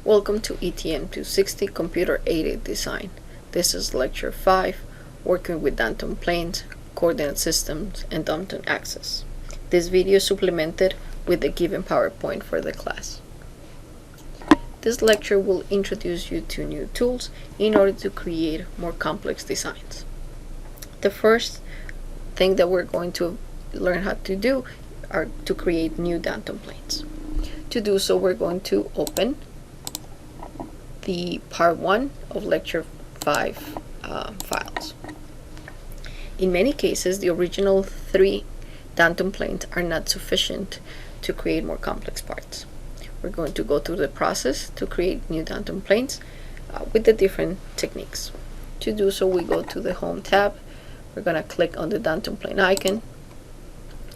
Welcome to ETN 260 Computer-Aided Design. This is Lecture 5, Working with Taunton Planes, Coordinate Systems, and Taunton Axis. This video is supplemented with the given PowerPoint for the class. This lecture will introduce you to new tools in order to create more complex designs. The first thing that we're going to learn how to do are to create new Taunton planes. To do so, we're going to open the part 1 of lecture 5 files. In many cases, the original 3 Taunton planes are not sufficient to create more complex parts. We're going to go through the process to create new Taunton planes with the different techniques. To do so, we go to the Home tab. We're going to click on the Taunton plane icon,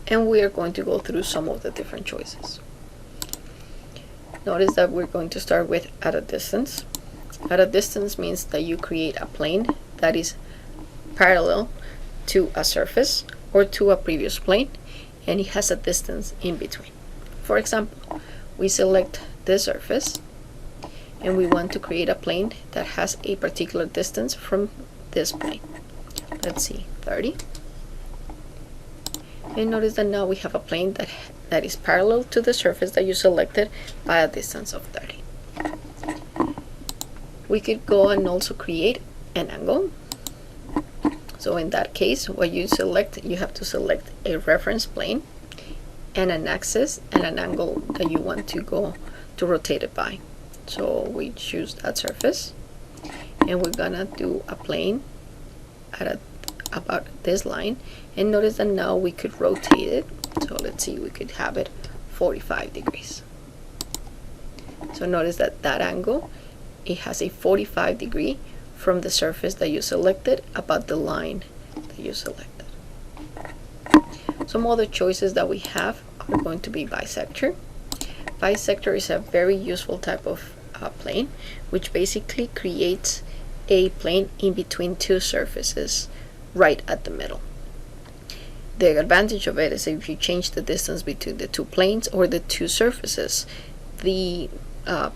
and we are going to go through some of the different choices. Notice that we're going to start with at a distance. At a distance means that you create a plane that is parallel to a surface or to a previous plane, and it has a distance in between. For example, we select this surface and we want to create a plane that has a particular distance from this plane. Let's see, 30. And notice that now we have a plane that is parallel to the surface that you selected by a distance of 30. We could go and also create an angle. So in that case, what you select, you have to select a reference plane and an axis and an angle that you want to go to rotate it by. So we choose that surface, and we're gonna do a plane at about this line, and notice that now we could rotate it. So let's see, we could have it 45 degrees. So notice that that angle, it has a 45 degree from the surface that you selected about the line that you selected. Some other choices that we have are going to be bisector. Bisector is a very useful type of plane, which basically creates a plane in between two surfaces right at the middle. The advantage of it is if you change the distance between the two planes or the two surfaces, the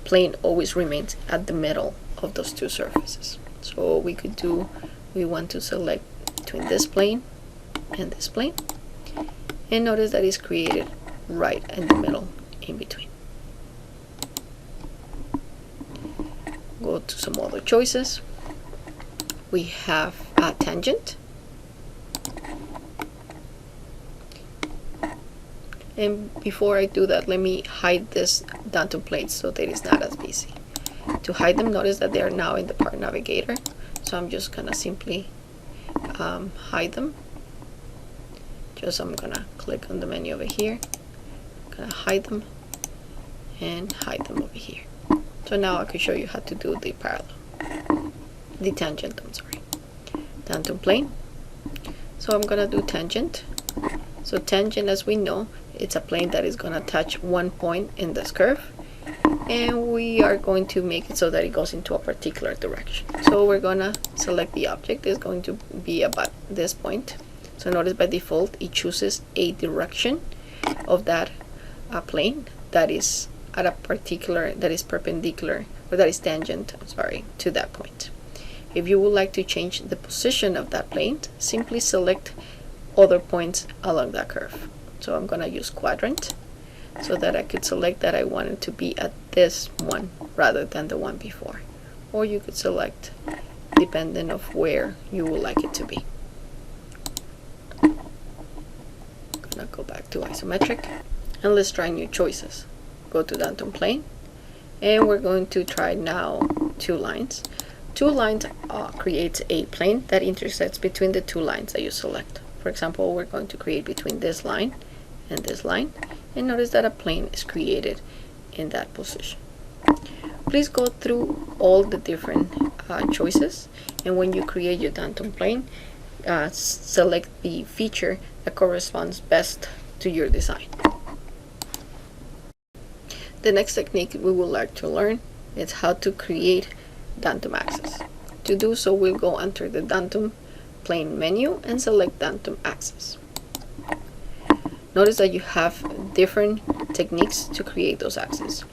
plane always remains at the middle of those two surfaces. So we want to select between this plane and this plane, and notice that it's created right in the middle in between. Go to some other choices. We have a tangent. And before I do that, let me hide this Taunton planes so that it's not as busy. To hide them, notice that they are now in the Part Navigator. So I'm just gonna simply hide them. I'm gonna click on the menu over here. I'm gonna hide them and hide them over here. So now I can show you how to do the tangent, Taunton plane. So I'm gonna do tangent. So tangent, as we know, it's a plane that is going to touch one point in this curve, and we are going to make it so that it goes into a particular direction. So we're going to select the object is going to be about this point. So notice by default it chooses a direction of that plane that is at a particular, that is perpendicular, or that is tangent, to that point. If you would like to change the position of that plane, simply select other points along that curve. So I'm going to use quadrant so that I could select that I want it to be at this one rather than the one before. Or you could select depending of where you would like it to be. I'm going to go back to isometric, and let's try new choices. Go to Taunton plane, and we're going to try now two lines. Two lines creates a plane that intersects between the two lines that you select. For example, we're going to create between this line and this line, and notice that a plane is created in that position. Please go through all the different choices, and when you create your Taunton plane, select the feature that corresponds best to your design. The next technique we would like to learn is how to create Taunton axis. To do so, we'll go under the Taunton plane menu and select Taunton axis. Notice that you have different techniques to create those axes.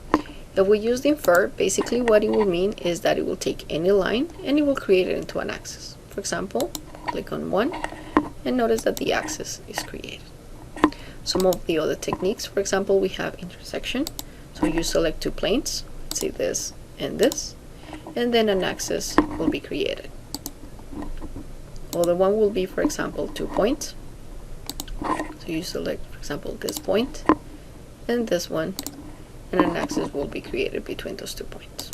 If we use the infer, basically what it will mean is that it will take any line and it will create it into an axis. For example, click on 1 and notice that the axis is created. Some of the other techniques, for example, we have intersection. So you select two planes, let's say this, and then an axis will be created. Other one will be, for example, 2 points. So you select, for example, this point and this one, and an axis will be created between those 2 points.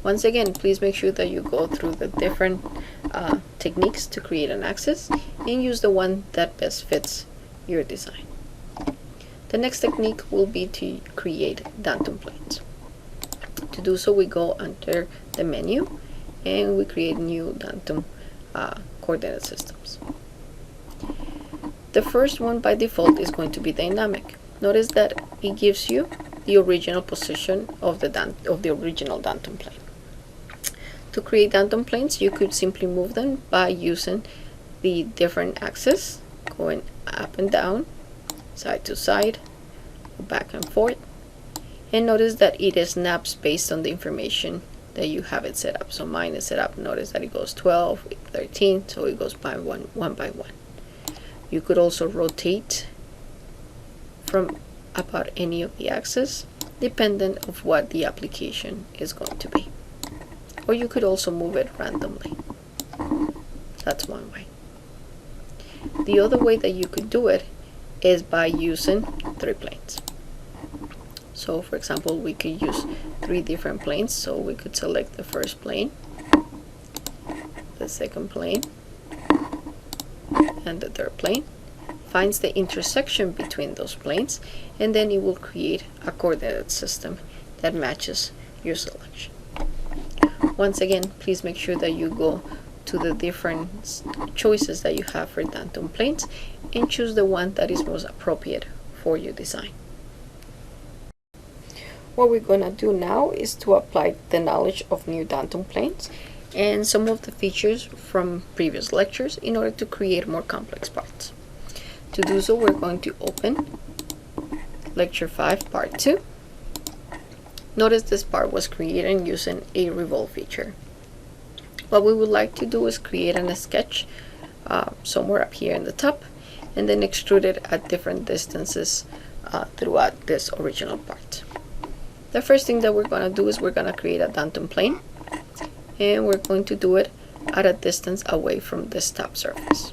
Once again, please make sure that you go through the different techniques to create an axis and use the one that best fits your design. The next technique will be to create Taunton planes. To do so, we go under the menu and we create new Taunton coordinate systems. The first one by default is going to be dynamic. Notice that it gives you the original position of the original Taunton plane. To create Taunton planes, you could simply move them by using the different axes, going up and down, side to side, back and forth, and notice that it snaps based on the information that you have it set up. So mine is set up, notice that it goes 12, 13, so it goes by one by one. You could also rotate from about any of the axes, dependent of what the application is going to be. Or you could also move it randomly. That's one way. The other way that you could do it is by using 3 planes. So for example, we could use 3 different planes. So we could select the first plane, the second plane, and the third plane. Finds the intersection between those planes, and then it will create a coordinate system that matches your selection. Once again, please make sure that you go to the different choices that you have for Taunton planes and choose the one that is most appropriate for your design. What we're going to do now is to apply the knowledge of new Taunton planes and some of the features from previous lectures in order to create more complex parts. To do so, we're going to open Lecture 5, Part 2. Notice this part was created using a revolve feature. What we would like to do is create a sketch somewhere up here in the top, and then extrude it at different distances throughout this original part. The first thing that we're going to do is we're going to create a Taunton plane, and we're going to do it at a distance away from this top surface.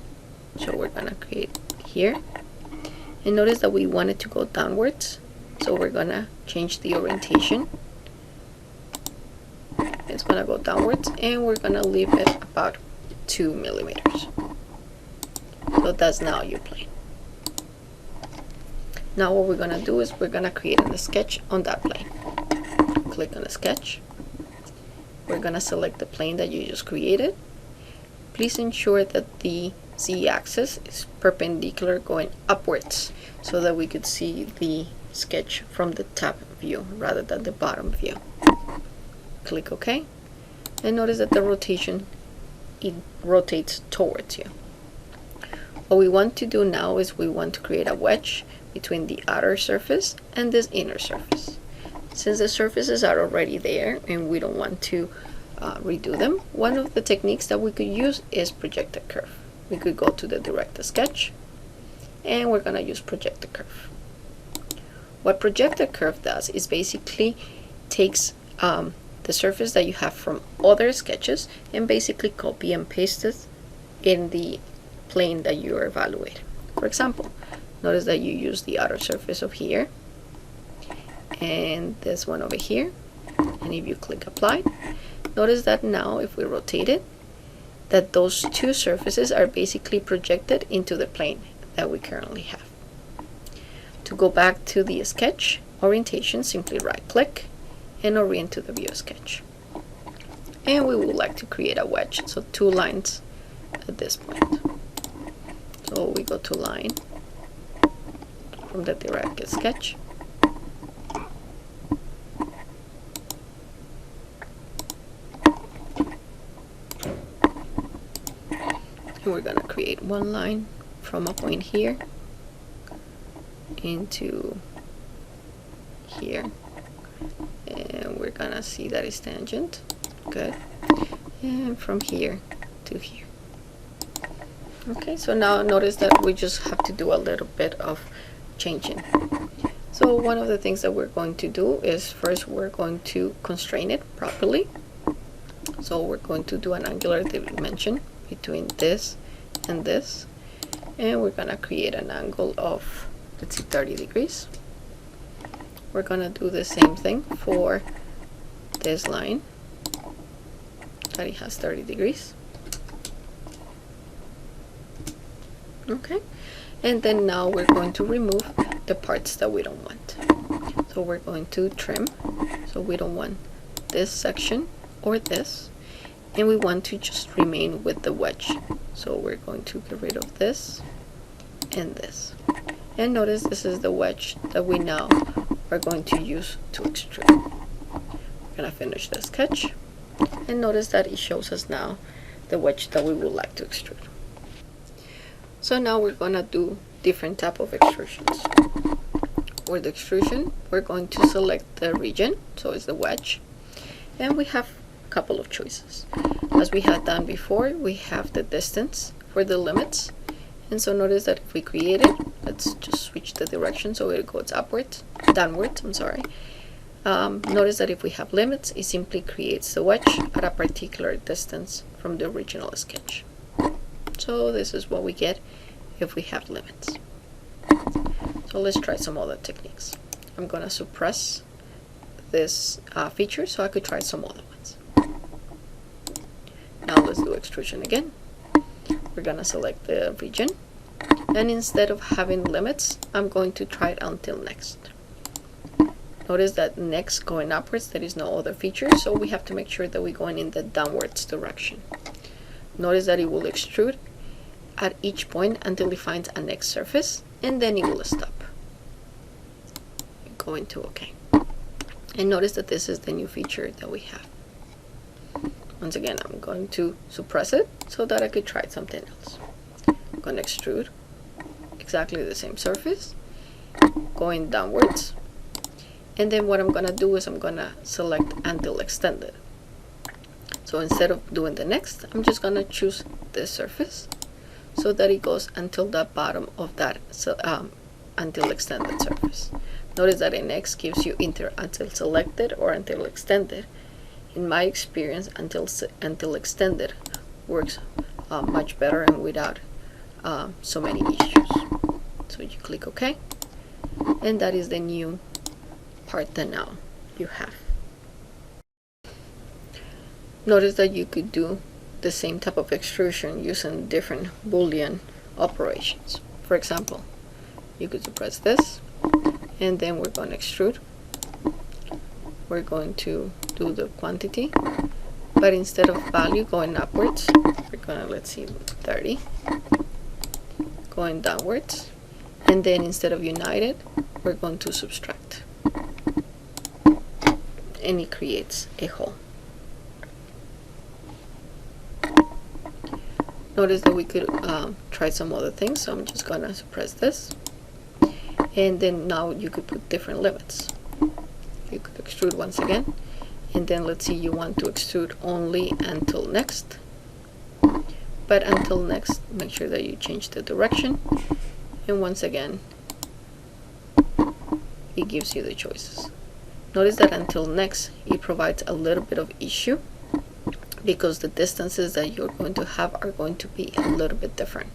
So we're going to create here, and notice that we want it to go downwards, so we're going to change the orientation. It's going to go downwards, and we're going to leave it about 2 millimeters. So that's now your plane. Now what we're going to do is we're going to create a sketch on that plane. Click on the sketch. We're going to select the plane that you just created. Please ensure that the z-axis is perpendicular going upwards so that we could see the sketch from the top view rather than the bottom view. Click OK, and notice that the rotation, it rotates towards you. What we want to do now is we want to create a wedge between the outer surface and this inner surface. Since the surfaces are already there and we don't want to redo them, one of the techniques that we could use is projected curve. We could go to the direct sketch, and we're going to use projected curve. What projected curve does is basically takes the surface that you have from other sketches and basically copy and paste it in the plane that you are evaluating. For example, notice that you use the outer surface of here and this one over here, and if you click apply, notice that now if we rotate it, that those 2 surfaces are basically projected into the plane that we currently have. To go back to the sketch orientation, simply right click and orient to the view sketch. And we would like to create a wedge, so 2 lines at this point. So we go to line from the direct sketch. And we're going to create 1 line from a point here into here gonna see that it's tangent. Good. And from here to here. Okay, so now notice that we just have to do a little bit of changing. So one of the things that we're going to do is first we're going to constrain it properly. So we're going to do an angular dimension between this and this, and we're gonna create an angle of, let's see, 30 degrees. We're gonna do the same thing for this line that it has 30 degrees. Okay, and then now we're going to remove the parts that we don't want. So we're going to trim. So we don't want this section or this, and we want to just remain with the wedge. So we're going to get rid of this and this. And notice this is the wedge that we now are going to use to extrude. We're gonna finish the sketch, and notice that it shows us now the wedge that we would like to extrude. So now we're gonna do different type of extrusions. For the extrusion, we're going to select the region, so it's the wedge, and we have a couple of choices. As we had done before, we have the distance for the limits, and so notice that if we create it, let's just switch the direction so it goes downwards, I'm sorry. Notice that if we have limits, it simply creates the wedge at a particular distance from the original sketch. So this is what we get if we have limits. So let's try some other techniques. I'm gonna suppress this feature so I could try some other ones. Now let's do extrusion again. We're gonna select the region, and instead of having limits, I'm going to try it until next. Notice that next going upwards, there is no other feature, so we have to make sure that we're going in the downwards direction. Notice that it will extrude at each point until it finds a next surface, and then it will stop. Go into OK. And notice that this is the new feature that we have. Once again, I'm going to suppress it so that I could try something else. I'm going to extrude exactly the same surface, going downwards. And then what I'm going to do is I'm going to select until extended. So instead of doing the next, I'm just going to choose this surface so that it goes until the bottom of that until extended surface. Notice that an X gives you either until selected or until extended. In my experience, until extended works much better and without so many issues. So you click OK, and that is the new part that now you have. Notice that you could do the same type of extrusion using different Boolean operations. For example, you could suppress this, and then we're going to extrude. We're going to do the quantity, but instead of value going upwards, we're going to, let's see, 30, going downwards, and then instead of united, we're going to subtract, and it creates a hole. Notice that we could try some other things, so I'm just gonna suppress this, and then now you could put different limits. You could extrude once again, and then let's see, you want to extrude only until next, but until next, make sure that you change the direction, and once again it gives you the choices. Notice that until next, it provides a little bit of issue because the distances that you're going to have are going to be a little bit different.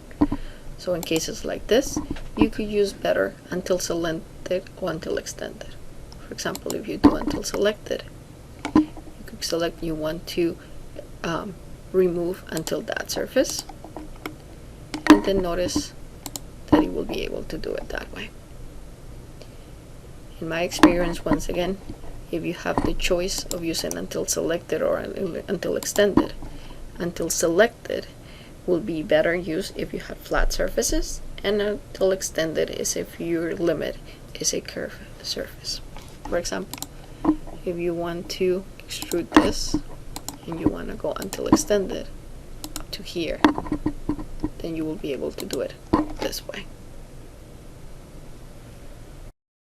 So in cases like this, you could use better until selected or until extended. For example, if you do until selected, you could select you want to remove until that surface, and then notice that it will be able to do it that way. In my experience, once again, if you have the choice of using until selected or until extended, until selected will be better used if you have flat surfaces, and until extended is if your limit is a curved surface. For example, if you want to extrude this and you want to go until extended up to here, then you will be able to do it this way.